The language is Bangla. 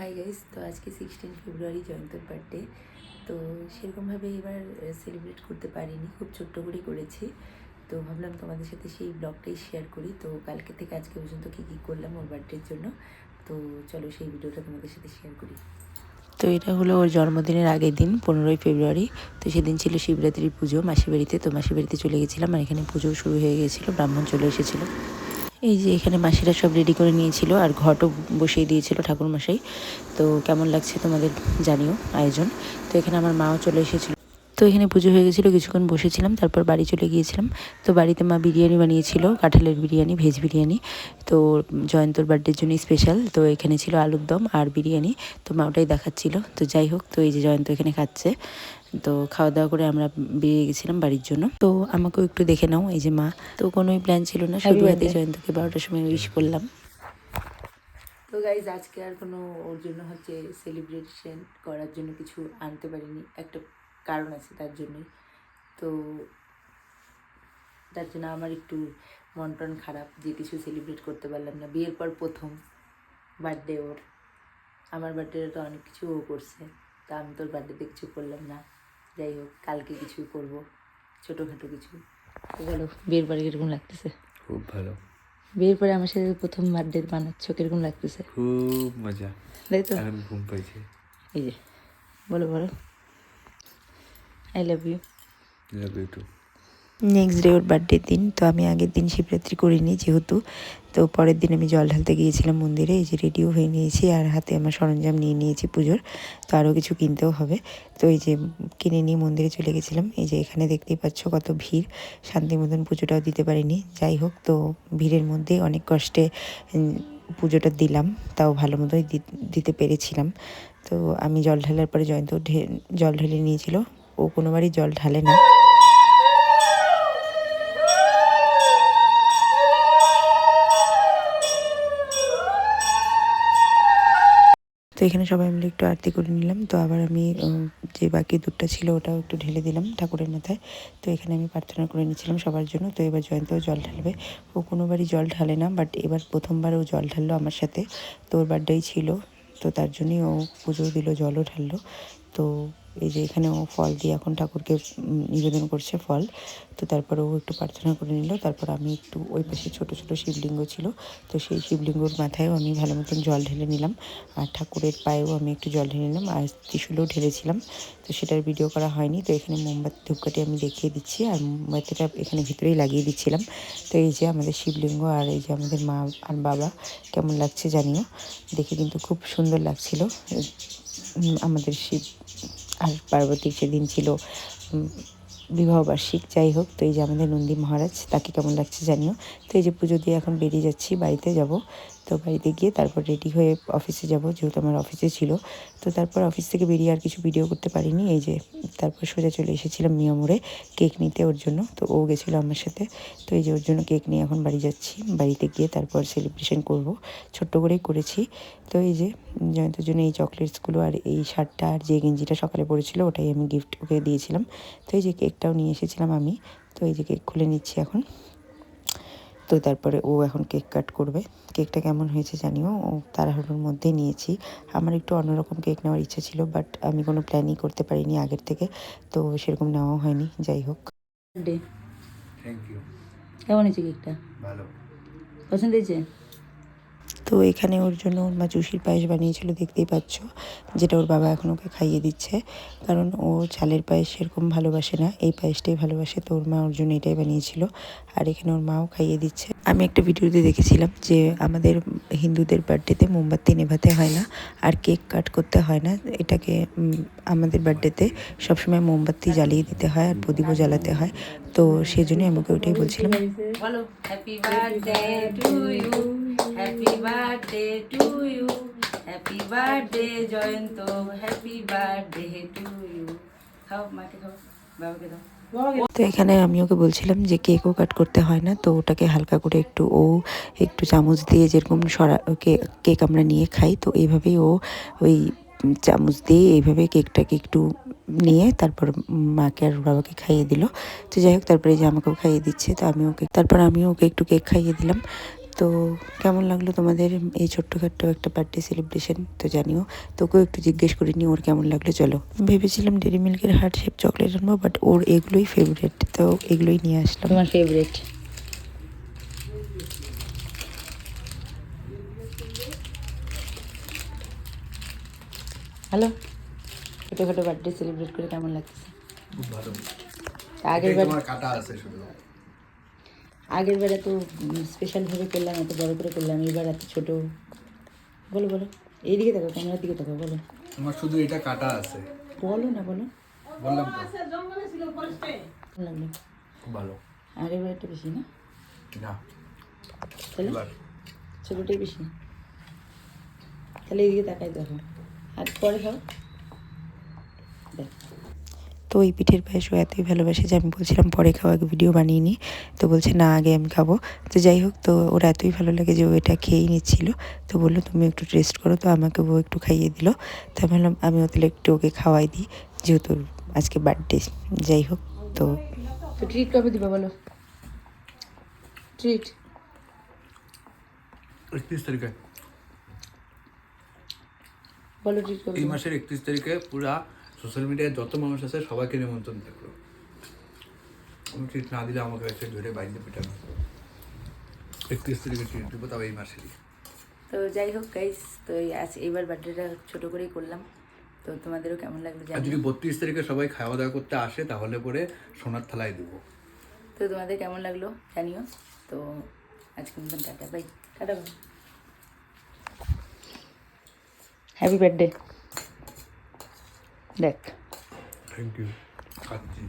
হাই গাইস, তো আজকে 16 ফেব্রুয়ারি জয়ন্তর বার্থডে। তো সেরকমভাবে এবার সেলিব্রেট করতে পারিনি, খুব ছোট্ট করেই করেছি। তো ভাবলাম তোমাদের সাথে সেই ব্লগটাই শেয়ার করি। তো কালকে থেকে আজকে পর্যন্ত কী কী করলাম ওর বার্থডের জন্য, তো চলো সেই ভিডিওটা তোমাদের সাথে শেয়ার করি। তো এটা হলো ওর জন্মদিনের আগের দিন, 15ই ফেব্রুয়ারি। তো সেদিন ছিল শিবরাত্রির পুজো মাসির বাড়িতে। তো মাসির বাড়িতে চলে গেছিলাম, আর এখানে পুজো শুরু হয়ে গেছিলো, ব্রাহ্মণ চলে এসেছিলো। এই যে এখানে মাসিরা সব রেডি করে নিয়েছিল, আর ঘটও বসিয়ে দিয়েছিল ঠাকুরমশাই। তো কেমন লাগছে তোমাদের জানিও আয়োজন। তো এখানে আমার মাও চলে এসেছিল। তো এখানে পুজো হয়ে গেছিলো, কিছুক্ষণ বসেছিলাম, তারপর বাড়ি চলে গিয়েছিলাম। তো বাড়িতে মা বিরিয়ানি বানিয়েছিল, কাঁঠালের বিরিয়ানি, ভেজ বিরিয়ানি। তো জয়ন্তর বার্থডের জন্য স্পেশাল। তো এখানে ছিল আলুর দম আর বিরিয়ানি। তো মা ওটাই দেখাচ্ছিল। তো যাই হোক, তো এই যে জয়ন্ত এখানে খাচ্ছে। তো খাওয়া দাওয়া করে আমরা বেরিয়ে গেছিলাম বাড়ির জন্য। তো আমাকেও একটু দেখে নাও, এই যে মা। তো কোনোই প্ল্যান ছিল না, শুধু হাতে জয়ন্তকে 12টার সময় উইশ করলাম। তো গাইজ আজকে আর কোনো ওর জন্য সেলিব্রেশন করার জন্য কিছু আনতে পারিনি, একটা কারণ আছে তার জন্যই। তো তার জন্য আমার একটু মন টন খারাপ যে কিছু সেলিব্রেট করতে পারলাম না। বিয়ের পর প্রথম বার্থডে ওর। আমার বার্থডেটা তো অনেক কিছু ও করছে, তা আমি তোর বার্থডেতে কিছু করলাম না। যাই হোক, কালকে কিছু করব, ছোটোখাটো কিছু। বলো, বিয়ের পরে কীরকম লাগতেছে? খুব ভালো। বিয়ের পরে আমার সাথে প্রথম বার্থডে বানাচ্ছ, কিরকম লাগতেছে? খুব মজা, তাই তো? এখন ঘুম পাইছে। এই যে বলো বলো, I love you. Love you too. Next day ওর বার্থডের দিন। তো আমি আগের দিন শিবরাত্রি করিনি যেহেতু, তো পরের দিন আমি জল ঢালতে গিয়েছিলাম মন্দিরে। এই যে রেডিও হয়ে নিয়েছি, আর হাতে আমার সরঞ্জাম নিয়ে নিয়েছি পুজোর। তো আরও কিছু কিনতেও হবে। তো এই যে কিনে নিয়ে মন্দিরে চলে গেছিলাম। এই যে এখানে দেখতেই পাচ্ছ কত ভিড়, শান্তি মতন পুজোটাও দিতে পারিনি। যাই হোক, তো ভিড়ের মধ্যে অনেক কষ্টে পুজোটা দিলাম, তাও ভালো মতোই দিতে পেরেছিলাম। তো আমি জল ঢালার পরে জয়ন্ত জল ঢেলে নিয়েছিল। ও কোনোবারই জল ঢালে না। তো এখানে সবাই মিলে একটু আরতি করে নিলাম। তো আবার আমি যে বাকি দুধটা ছিল ওটাও একটু ঢেলে দিলাম ঠাকুরের মাথায়। তো এখানে আমি প্রার্থনা করে নিচ্ছিলাম সবার জন্য। তো এবার জয়ন্তও জল ঢালবে। ও কোনোবারই জল ঢালে না, বাট এবার প্রথমবার ও জল ঢাললো আমার সাথে। তো ওর বার্থডেই ছিল, তো তার জন্যই ও পুজো দিল, জলও ঢাললো। তো এই যে এখানে ও ফল দিয়ে এখন ঠাকুরকে নিবেদন করছে ফল। তো তারপর ও একটু প্রার্থনা করে নিল। তারপর আমি একটু ওই পাশে ছোটো ছোটো শিবলিঙ্গ ছিল, তো সেই শিবলিঙ্গর মাথায়ও আমি ভালো মতন জল ঢেলে নিলাম। আর ঠাকুরের পায়েও আমি একটু জল ঢেলে নিলাম, আর ত্রিশূলও ঢেলেছিলাম। তো সেটার ভিডিও করা হয়নি। তো এখানে মোমবাতি ধূপকাঠি আমি দেখিয়ে দিচ্ছি, আর মোমবাতিটা এখানে ভিতরেই লাগিয়ে দিচ্ছিলাম। তো এই যে আমাদের শিবলিঙ্গ, আর এই যে আমাদের মা আর বাবা, কেমন লাগছে জানিও। দেখে কিন্তু খুব সুন্দর লাগছিল। আমাদের শিব আর পার্বতীর সেদিন ছিল বিবাহবার্ষিক। যাই হোক, তো এই যে আমাদের নন্দী মহারাজ, তাকে কেমন লাগছে জানিও। তো এই যে পুজো দিয়ে এখন বেরিয়ে যাচ্ছি, বাড়িতে যাব। তো বাড়িতে গিয়ে তারপর রেডি হয়ে অফিসে যাব, যেহেতু আমার অফিসে ছিল। তো তারপর অফিস থেকে বেরিয়ে আর কিছু ভিডিও করতে পারিনি। এই যে তারপর সোজা চলে এসেছিলাম মিয়ামোড়ে কেক নিতে ওর জন্য। তো ও গেছিলো আমার সাথে। তো এই যে ওর জন্য কেক নিয়ে এখন বাড়ি যাচ্ছি। বাড়িতে গিয়ে তারপর সেলিব্রেশন করব, ছোট্ট করেই করেছি। তো এই যে জয়ন্তের জন্য এই চকলেটসগুলো আর এই শার্টটা আর যে গেঞ্জিটা সকালে পরেছিল ওটাই আমি গিফট ওকে দিয়েছিলাম। তো এই যে কেকটাও নিয়ে এসেছিলাম আমি। তো এই যে কেক খুলে নিচ্ছি এখন। তো তারপরে ও এখন কেক কাট করবে। কেকটা কেমন হয়েছে জানিও। ও তাড়াহুড়োর মধ্যেই নিয়েছি। আমার একটু অন্যরকম কেক নেওয়ার ইচ্ছা ছিল, বাট আমি কোনো প্ল্যানই করতে পারিনি আগের থেকে, তো সেরকম নেওয়াও হয়নি। যাই হোক, থ্যাংক ইউ। কেমন হয়েছে কেকটা? ভালো। পছন্দ হয়েছে? তো এখানে ওর জন্য ওর মা চুষির পায়েস বানিয়েছিল, দেখতেই পাচ্ছ, যেটা ওর বাবা এখন ওকে খাইয়ে দিচ্ছে। কারণ ও চালের পায়েস সেরকম ভালোবাসে না, এই পায়েসটাই ভালোবাসে। তো ওর মা ওর জন্য এটাই বানিয়েছিল, আর এখানে ওর মাও খাইয়ে দিচ্ছে। আমি একটা ভিডিওতে দেখেছিলাম যে আমাদের হিন্দুদের বার্থডেতে মোমবাতি নেভাতে হয় না আর কেক কাট করতে হয় না। এটাকে আমাদের বার্থডেতে সবসময় মোমবাতি জ্বালিয়ে দিতে হয় আর প্রদীপও জ্বালাতে হয়। তো সেজন্যই আমাকে ওটাই বলছিলাম। বলো, happy birthday to you, happy birthday to you, happy birthday Jayanta, happy birthday to you. খাও, মাকে খাও, বাবাকে দাও। তো এখানে আমি ওকে বলছিলাম যে কেকও কাট করতে হয় না। তো ওটাকে হালকা করে একটু চামচ দিয়ে, যেরকম কেক আমরা নিয়ে খাই, তো এইভাবেই ও ওই চামচ দিয়ে এইভাবে কেকটাকে একটু নিয়ে তারপর মাকে আর বাবাকে খাইয়ে দিল। তো যাই হোক, তারপরে যে আমাকেও খাইয়ে দিচ্ছে। তো আমিও ওকে একটু কেক খাইয়ে দিলাম। তো কেমন লাগলো তোমাদের এই ছোট্টখাট্ট একটা বার্থডে সেলিব্রেশন তো জানিও। তোকেও একটু জিজ্ঞেস করিনি ওর কেমন লাগলো। চলো, ভেবেছিলাম ডেরি মিল্কের হার্ট শেপ চকলেট আনবো, বাট ওর এগুলোই ফেভারিট, তো এগুলোই নিয়ে আসলাম। তোমার ফেভারিট? হ্যালো, ছোটোখাটো বার্থডে সেলিব্রেট করে কেমন লাগছে? খুব ভালো। আগের বার তোমার কাটা আছে শুধু। আগের বারে তো স্পেশালভাবে করলাম, এত বড় করে করলাম, এবার এত ছোট। বলো বলো, এইদিকে দেখো, ক্যামেরার দিকে দেখো, বলো। তোমার শুধু এটা কাটা আছে। বলো না, বলো। বললাম তো। কেমন লাগলো? খুব ভালো। আগের বারটা বেশি না? না। তাহলে এবার ছোটোটাই বেশি। তাহলে এইদিকে তাকাই দেখো, আর পরে খাও। দেখ, তো ওই পিঠের পায়েসও এতই ভালোবাসে যে আমি বলছিলাম পরে খাওয়া, আগে ভিডিও বানিয়ে নিই। তো বলছে না, আগে আমি খাবো। তো যাই হোক, তো ওর এতই ভালো লাগে যে ও এটা খেয়েই নিচ্ছিল। তো বললো তুমি একটু টেস্ট করো, তো আমাকে ও একটু খাইয়ে দিল। তো আমি ভাবলাম আমিও তাহলে একটু ওকে খাওয়াই দিই, যেহেতু আজকে বার্থডে। যাই হোক, তো ট্রিট কবে দিবা বলো? ট্রিট 31 তারিখে। বলো, ট্রিট কবে? এই মাসের 31 তারিখে পুরা সোশ্যাল মিডিয়ায় যত মানুষ আছে সবাইকে নিমন্ত্রণ থাকলো। আমি ট্রিট না দিলে আমাকে এসে ধরে বাইরে পিটানো। 31 তারিখে ট্রিট দেবো, তবে এই মাসেরই। তো যাই হোক গাইস, তো এইবার বার্থডেটা ছোটো করেই করলাম। তো তোমাদেরও কেমন লাগলো আর জানি। যদি 32 তারিখে সবাই খাওয়া দাওয়া করতে আসে তাহলে পরে সোনার থালায় দেবো। তো তোমাদের কেমন লাগলো জানিও। তো আজকে মতন tata, bye. Tata, happy birthday. দেখ, থ্যাংক ইউ। খাচ্ছি।